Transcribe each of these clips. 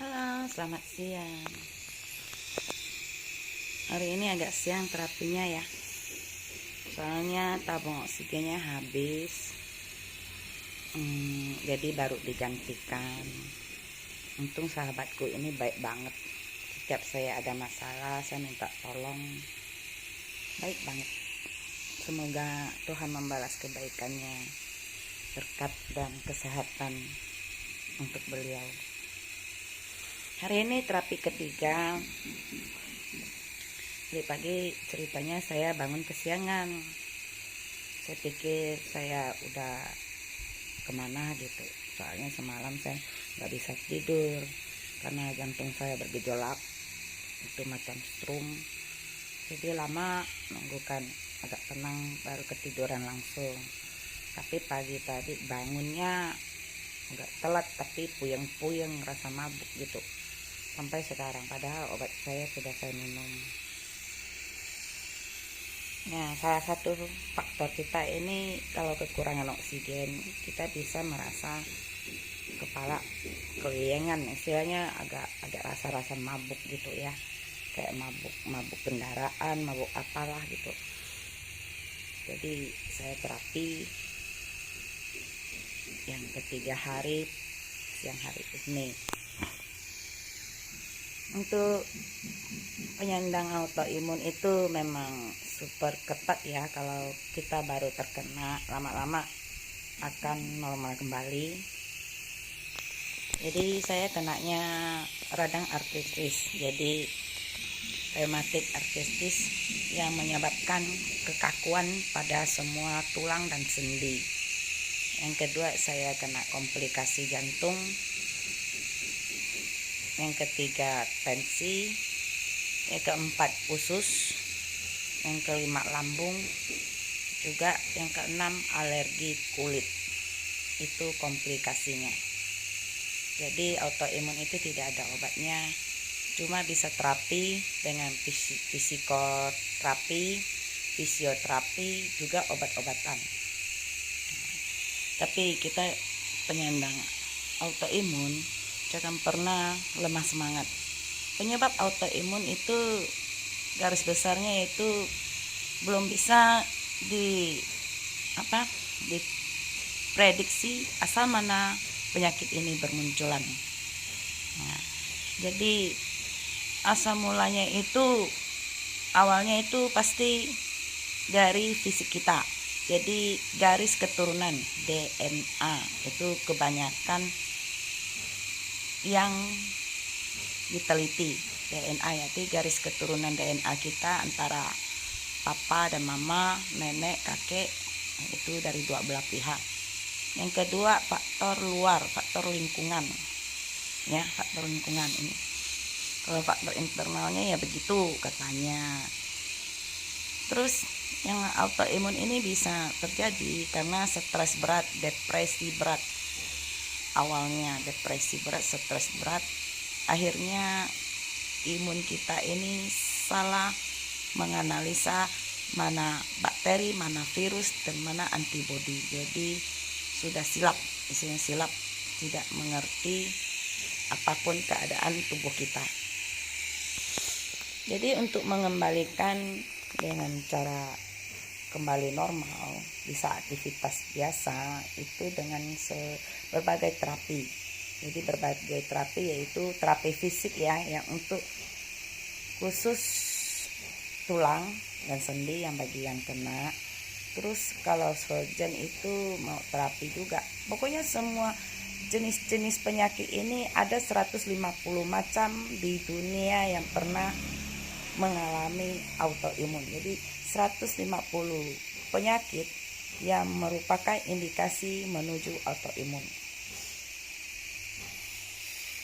Halo, selamat siang. Hari ini agak siang terapinya ya. Soalnya tabung oksigennya habis. Jadi baru digantikan. Untung sahabatku ini baik banget. Setiap saya ada masalah, saya minta tolong. Baik banget. Semoga Tuhan membalas kebaikannya, berkat dan kesehatan untuk beliau. Hari ini terapi ketiga. Tadi pagi ceritanya saya bangun kesiangan. Saya pikir saya udah kemana gitu. Soalnya semalam saya nggak bisa tidur karena jantung saya bergejolak. Itu macam stroom. Jadi lama nunggu kan agak tenang baru ketiduran langsung. Tapi pagi tadi bangunnya nggak telat tapi puyeng-puyeng rasa mabuk gitu. Sampai sekarang padahal obat saya sudah saya minum. Nah, salah satu faktor kita ini kalau kekurangan oksigen, kita bisa merasa kepala keliengan, istilahnya agak rasa-rasa mabuk gitu ya. Kayak mabuk kendaraan, mabuk apalah gitu. Jadi saya terapi yang ketiga hari, siang hari ini. Untuk penyandang autoimun itu memang super ketat ya. Kalau kita baru terkena, lama-lama akan normal kembali. Jadi saya kenanya radang artritis, jadi reumatik artritis yang menyebabkan kekakuan pada semua tulang dan sendi. Yang kedua saya kena komplikasi jantung. Yang ketiga tensi. Yang keempat usus. Yang kelima lambung. Juga yang keenam alergi kulit. Itu komplikasinya. Jadi autoimun itu tidak ada obatnya, cuma bisa terapi dengan psikoterapi, fisioterapi, juga obat-obatan. Tapi kita penyandang autoimun jangan pernah lemah semangat. Penyebab autoimun itu garis besarnya yaitu belum bisa diprediksi asal mana penyakit ini bermunculan. Nah, jadi asal mulanya itu awalnya itu pasti dari fisik kita. Jadi garis keturunan DNA itu kebanyakan yang diteliti DNA ya. Jadi garis keturunan DNA kita antara papa dan mama, nenek, kakek itu dari dua belah pihak. Yang kedua faktor luar, faktor lingkungan ya, faktor lingkungan ini. Kalau faktor internalnya ya begitu katanya. Terus yang autoimun ini bisa terjadi karena stres berat, depresi berat. Awalnya depresi berat, stres berat, akhirnya imun kita ini salah menganalisa mana bakteri, mana virus, dan mana antibodi. Jadi sudah silap, isinya silap, tidak mengerti apapun keadaan tubuh kita. Jadi untuk mengembalikan dengan cara kembali normal, bisa aktivitas biasa itu dengan berbagai terapi. Jadi berbagai terapi yaitu terapi fisik ya, yang untuk khusus tulang dan sendi yang bagian kena. Terus kalau surgeon itu mau terapi juga. Pokoknya semua jenis-jenis penyakit ini ada 150 macam di dunia yang pernah mengalami autoimun. Jadi 150 penyakit yang merupakan indikasi menuju autoimun.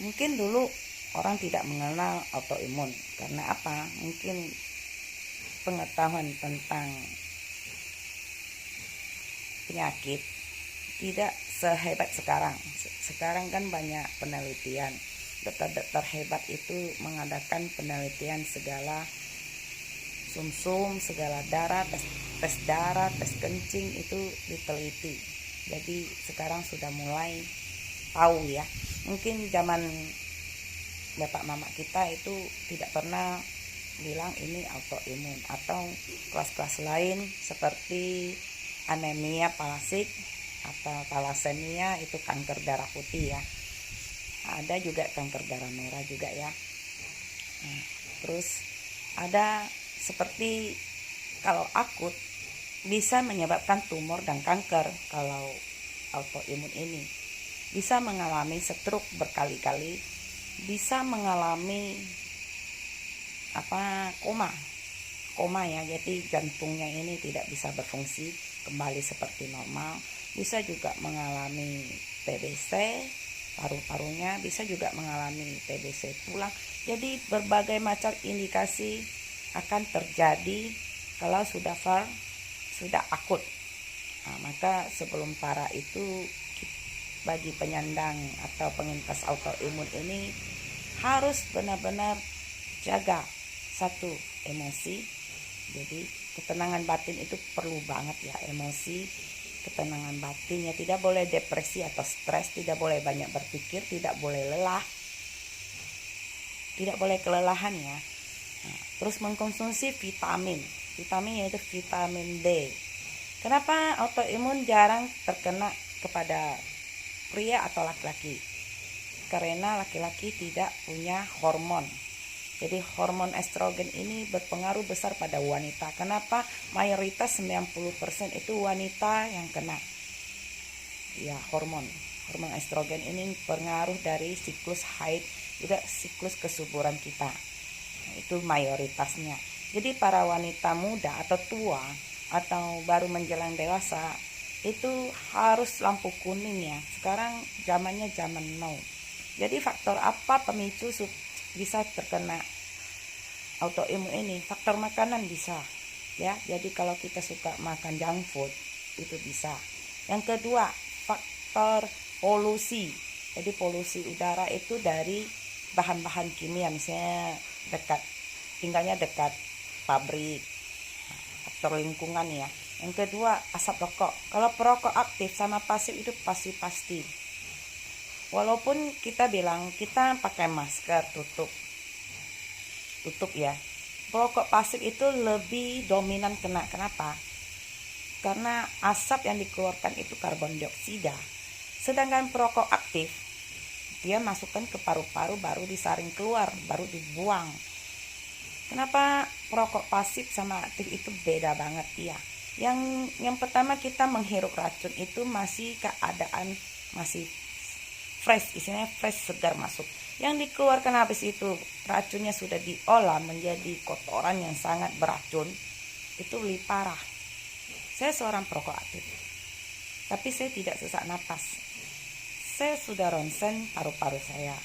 Mungkin dulu orang tidak mengenal autoimun. Karena apa? Mungkin pengetahuan tentang penyakit tidak sehebat sekarang. Sekarang kan banyak penelitian. Dokter-dokter hebat itu mengadakan penelitian segala sumsum, segala darah, tes darah, tes kencing itu diteliti. Jadi sekarang sudah mulai tahu ya. Mungkin zaman bapak mama kita itu tidak pernah bilang ini autoimun, atau kelas-kelas lain seperti anemia palasik atau talasemia itu kanker darah putih ya. Ada juga kanker darah merah juga ya. Nah, terus ada seperti kalau akut bisa menyebabkan tumor dan kanker. Kalau autoimun ini bisa mengalami stroke berkali-kali, bisa mengalami koma ya, jadi jantungnya ini tidak bisa berfungsi kembali seperti normal. Bisa juga mengalami TBC paru-parunya, bisa juga mengalami TBC tulang. Jadi berbagai macam indikasi akan terjadi kalau sudah akut. Nah, maka sebelum parah itu bagi penyandang atau penyintas autoimun ini harus benar-benar jaga satu, emosi. Jadi ketenangan batin itu perlu banget ya, emosi, ketenangan batin ya, tidak boleh depresi atau stres, tidak boleh banyak berpikir, tidak boleh lelah, tidak boleh kelelahan ya. Nah, terus mengkonsumsi vitamin yaitu vitamin D. Kenapa autoimun jarang terkena kepada pria atau laki-laki? Karena laki-laki tidak punya hormon. Jadi hormon estrogen ini berpengaruh besar pada wanita. Kenapa? Mayoritas 90% itu wanita yang kena. Ya, hormon estrogen ini pengaruh dari siklus haid, juga siklus kesuburan kita. Nah, itu mayoritasnya. Jadi para wanita muda atau tua atau baru menjelang dewasa itu harus lampu kuning ya. Sekarang zamannya zaman now. Jadi faktor apa pemicu bisa terkena autoimun ini? Faktor makanan bisa ya. Jadi kalau kita suka makan junk food itu bisa. Yang kedua, faktor polusi. Jadi polusi udara itu dari bahan-bahan kimia, misalnya tinggalnya dekat pabrik, faktor lingkungan ya. Yang kedua, asap rokok. Kalau perokok aktif sama pasif itu pasti. Walaupun kita bilang kita pakai masker, tutup ya. Perokok pasif itu lebih dominan kena. Kenapa? Karena asap yang dikeluarkan itu karbon dioksida. Sedangkan perokok aktif, dia masukkan ke paru-paru, baru disaring keluar, baru dibuang. Kenapa perokok pasif sama aktif itu beda banget ya? Yang pertama, kita menghirup racun itu masih keadaan masih fresh, istilahnya fresh, segar masuk. Yang dikeluarkan habis itu racunnya sudah diolah menjadi kotoran yang sangat beracun, itu lebih parah. Saya seorang perokok aktif, tapi saya tidak sesak napas. Saya sudah ronsen paru-paru saya,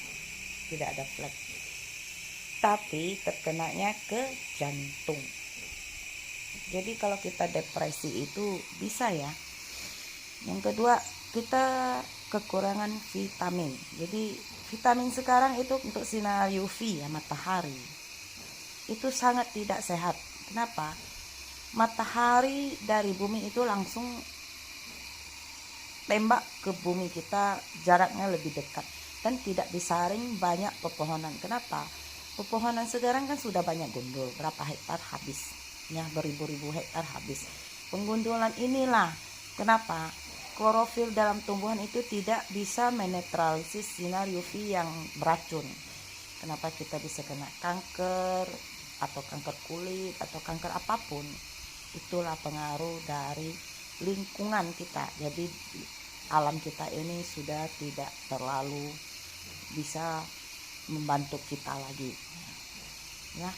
tidak ada flek, tapi terkenanya ke jantung. Jadi kalau kita depresi itu bisa ya. Yang kedua, kita kekurangan vitamin. Jadi vitamin sekarang itu untuk sinar UV ya, matahari, itu sangat tidak sehat. Kenapa? Matahari dari bumi itu langsung tembak ke bumi kita, jaraknya lebih dekat dan tidak disaring banyak pepohonan. Kenapa? Pepohonan sekarang kan sudah banyak gundul, berapa hektar habis ya, beribu-ribu hektar habis. Penggundulan inilah kenapa klorofil dalam tumbuhan itu tidak bisa menetralisis sinar UV yang beracun. Kenapa kita bisa kena kanker atau kanker kulit atau kanker apapun? Itulah pengaruh dari lingkungan kita. Jadi alam kita ini sudah tidak terlalu bisa membantu kita lagi ya.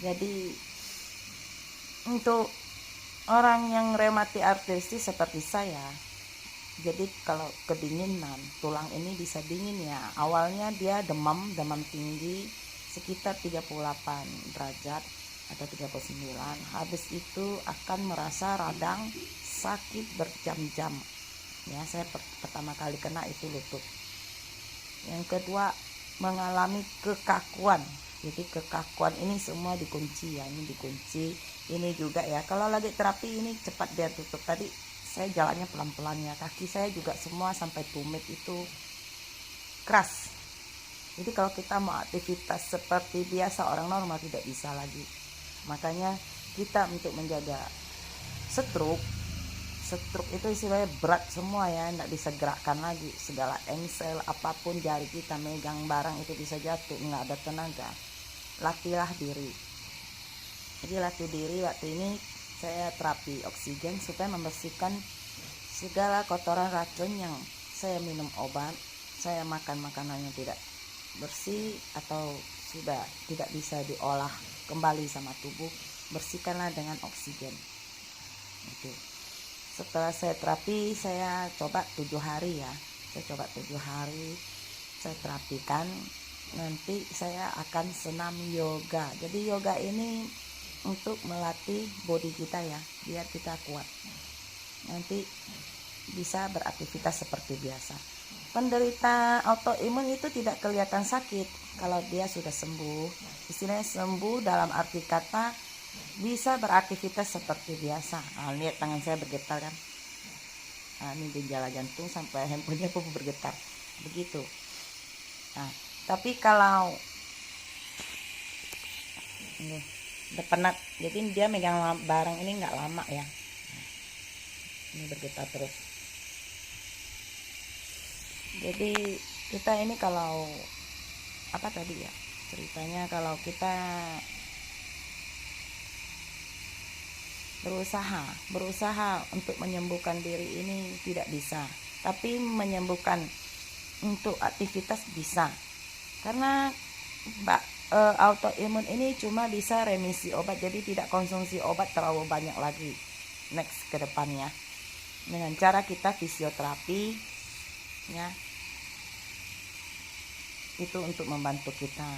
Jadi untuk orang yang rematik artritis seperti saya, jadi kalau kedinginan, tulang ini bisa dingin ya. Awalnya dia demam tinggi sekitar 38 derajat atau 39. Habis itu akan merasa radang, sakit berjam-jam. Ya, saya pertama kali kena itu lutut. Yang kedua, mengalami kekakuan. Jadi kekakuan ini semua dikunci ya, ini dikunci, ini juga ya. Kalau lagi terapi ini cepat dia tutup. Tadi saya jalannya pelan-pelan ya, kaki saya juga semua sampai tumit itu keras. Jadi kalau kita mau aktivitas seperti biasa orang normal tidak bisa lagi. Makanya kita untuk menjaga stroke itu istilahnya berat semua ya, tidak bisa gerakkan lagi, segala engsel apapun jari kita megang barang itu bisa jatuh, nggak ada tenaga. Latihlah diri. Jadi latih diri waktu ini saya terapi oksigen supaya membersihkan segala kotoran racun yang saya minum obat, saya makan makanan yang tidak bersih atau sudah tidak bisa diolah kembali sama tubuh, bersihkanlah dengan oksigen. Itu. Setelah saya terapi, saya coba 7 hari ya. Saya coba 7 hari, saya terapikan. Nanti saya akan senam yoga. Jadi yoga ini untuk melatih body kita ya, biar kita kuat. Nanti bisa beraktivitas seperti biasa. Penderita autoimun itu tidak kelihatan sakit kalau dia sudah sembuh. Istilahnya sembuh dalam arti kata bisa beraktivitas seperti biasa. Nah, lihat tangan saya bergetar kan. Nah, ini gejala jantung sampai handphonenya bergetar. Begitu. Nah, tapi kalau ini udah penat, jadi dia megang barang ini nggak lama ya. Ini bergetar terus. Jadi kita ini kalau apa tadi ya ceritanya, kalau kita berusaha untuk menyembuhkan diri ini tidak bisa, tapi menyembuhkan untuk aktivitas bisa, karena autoimun ini cuma bisa remisi obat, jadi tidak konsumsi obat terlalu banyak lagi next ke depannya dengan cara kita fisioterapi ya, itu untuk membantu kita.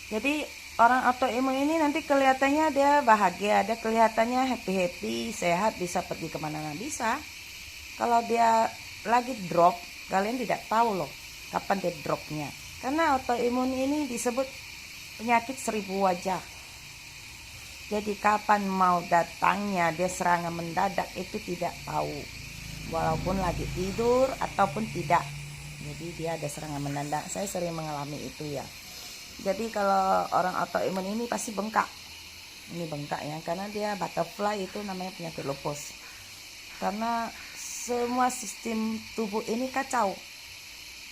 Jadi orang autoimun ini nanti kelihatannya dia bahagia, dia kelihatannya happy, sehat, bisa pergi kemana-mana bisa. Kalau dia lagi drop, kalian tidak tahu loh kapan dia dropnya, karena autoimun ini disebut penyakit 1000 wajah. Jadi kapan mau datangnya dia serangan mendadak itu tidak tahu, walaupun lagi tidur ataupun tidak. Jadi dia ada serangan mendadak. Saya sering mengalami itu ya. Jadi kalau orang autoimun ini pasti bengkak. Ini bengkak ya, karena dia butterfly, itu namanya penyakit lupus. Karena semua sistem tubuh ini kacau,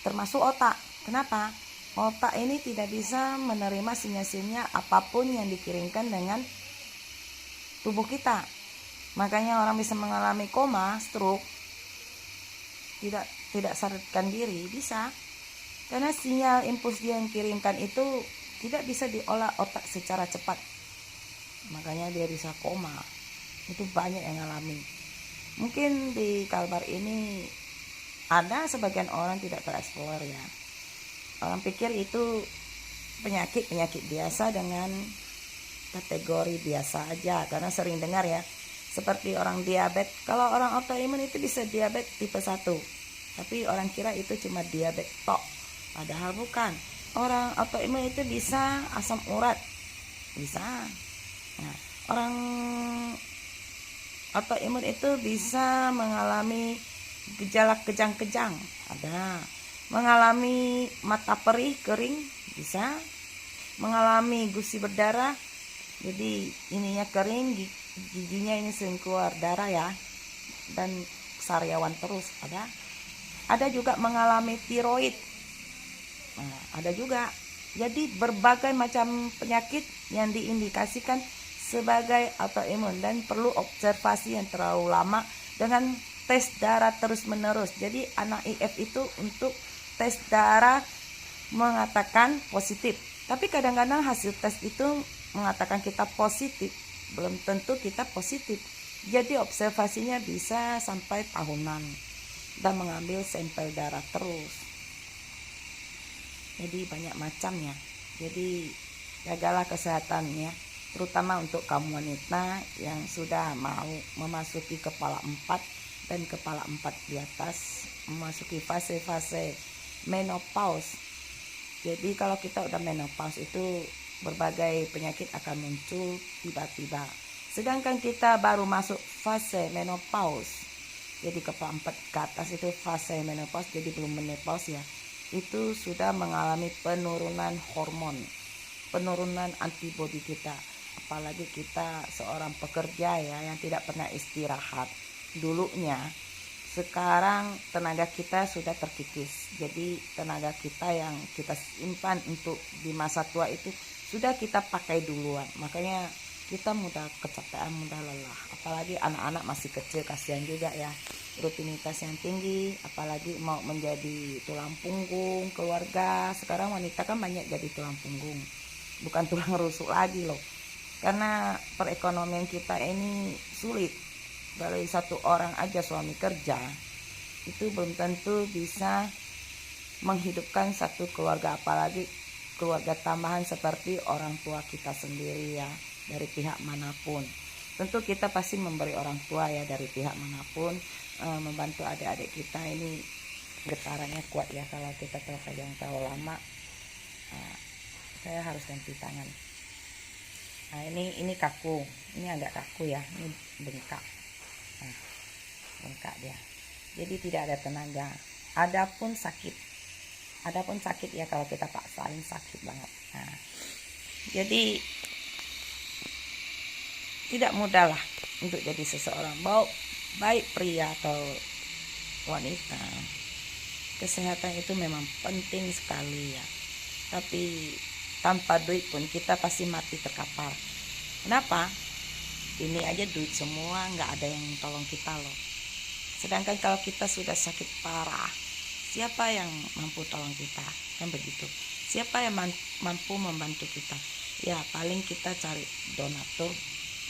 termasuk otak. Kenapa? Otak ini tidak bisa menerima sinyal-sinyal apapun yang dikirimkan dengan tubuh kita. Makanya orang bisa mengalami koma, stroke, tidak sadarkan diri bisa, karena sinyal impuls dia yang kirimkan itu tidak bisa diolah otak secara cepat. Makanya dia bisa koma. Itu banyak yang alami. Mungkin di Kalbar ini ada sebagian orang tidak tereksplor ya. Orang pikir itu penyakit biasa dengan kategori biasa aja, karena sering dengar ya, seperti orang diabetes. Kalau orang autoimun itu bisa diabetes tipe 1, tapi orang kira itu cuma diabetes tok, padahal bukan. Orang autoimun itu bisa asam urat, bisa. Nah, orang autoimun itu bisa mengalami gejala kejang-kejang, ada. Mengalami mata perih, kering, bisa. Mengalami gusi berdarah, jadi ininya kering, giginya ini sering keluar darah ya, dan sariawan terus, ada. Ada juga mengalami tiroid, nah, ada juga. Jadi berbagai macam penyakit yang diindikasikan sebagai autoimun, dan perlu observasi yang terlalu lama dengan tes darah terus menerus. Jadi anak IF itu untuk tes darah mengatakan positif, tapi kadang-kadang hasil tes itu mengatakan kita positif, belum tentu kita positif. Jadi observasinya bisa sampai tahunan dan mengambil sampel darah terus. Jadi banyak macamnya. Jadi jagalah kesehatannya, terutama untuk kaum wanita yang sudah mau memasuki kepala 4 dan kepala 4 di atas, memasuki fase-fase menopause. Jadi kalau kita udah menopause itu berbagai penyakit akan muncul tiba-tiba. Sedangkan kita baru masuk fase menopause, jadi kepala 4 ke atas itu fase menopause, jadi belum menopause ya. itu sudah mengalami penurunan hormon, penurunan antibodi kita. Apalagi kita seorang pekerja ya yang tidak pernah istirahat dulunya. Sekarang tenaga kita sudah terkikis. Jadi tenaga kita yang kita simpan untuk di masa tua itu sudah kita pakai duluan. Makanya kita mudah kecapean, mudah lelah. Apalagi anak-anak masih kecil, kasihan juga ya. Rutinitas yang tinggi, apalagi mau menjadi tulang punggung keluarga. Sekarang wanita kan banyak jadi tulang punggung, bukan tulang rusuk lagi loh. Karena perekonomian kita ini sulit. Dari satu orang aja suami kerja itu belum tentu bisa menghidupkan satu keluarga, apalagi keluarga tambahan seperti orang tua kita sendiri ya, dari pihak manapun. Tentu kita pasti memberi orang tua ya dari pihak manapun, membantu adik-adik kita ini getarannya kuat ya. Kalau kita terpegang terlalu lama, saya harus ganti tangan. Nah ini kaku, ini agak kaku ya, ini bengkak. Nah, bengkak dia, jadi tidak ada tenaga. Adapun sakit ya, kalau kita paksain sakit banget. Nah, jadi tidak mudah lah untuk jadi seseorang, baik pria atau wanita. Kesehatan itu memang penting sekali ya, tapi tanpa duit pun kita pasti mati terkapar. Kenapa? Ini aja duit semua, nggak ada yang tolong kita loh. Sedangkan kalau kita sudah sakit parah, siapa yang mampu tolong kita? Kan begitu. Siapa yang mampu membantu kita? Ya paling kita cari donatur,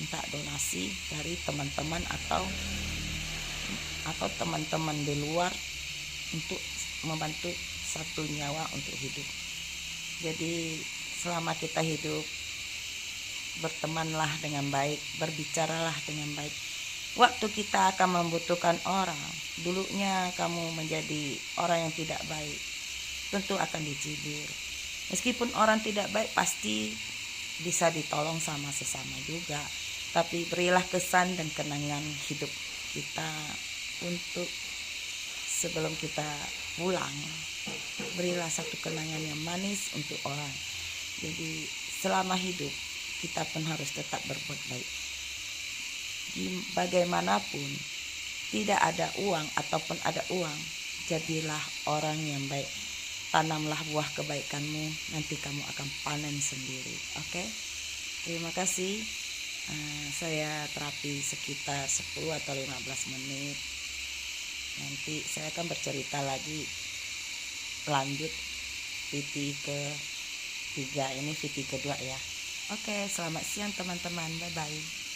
minta donasi dari teman-teman atau teman-teman di luar untuk membantu satu nyawa untuk hidup. Jadi selama kita hidup, bertemanlah dengan baik, berbicaralah dengan baik. Waktu kita akan membutuhkan orang, dulunya kamu menjadi orang yang tidak baik, tentu akan dicibir. Meskipun orang tidak baik, pasti bisa ditolong sama sesama juga. Tapi berilah kesan dan kenangan hidup kita untuk sebelum kita pulang, berilah satu kenangan yang manis untuk orang. Jadi selama hidup kita pun harus tetap berbuat baik. Bagaimanapun tidak ada uang ataupun ada uang, jadilah orang yang baik. Tanamlah buah kebaikanmu, nanti kamu akan panen sendiri. Oke? Terima kasih. Saya terapi sekitar 10 atau 15 menit. Nanti saya akan bercerita lagi lanjut VT ke-3, ini VT kedua ya. Oke, selamat siang teman-teman. Bye-bye.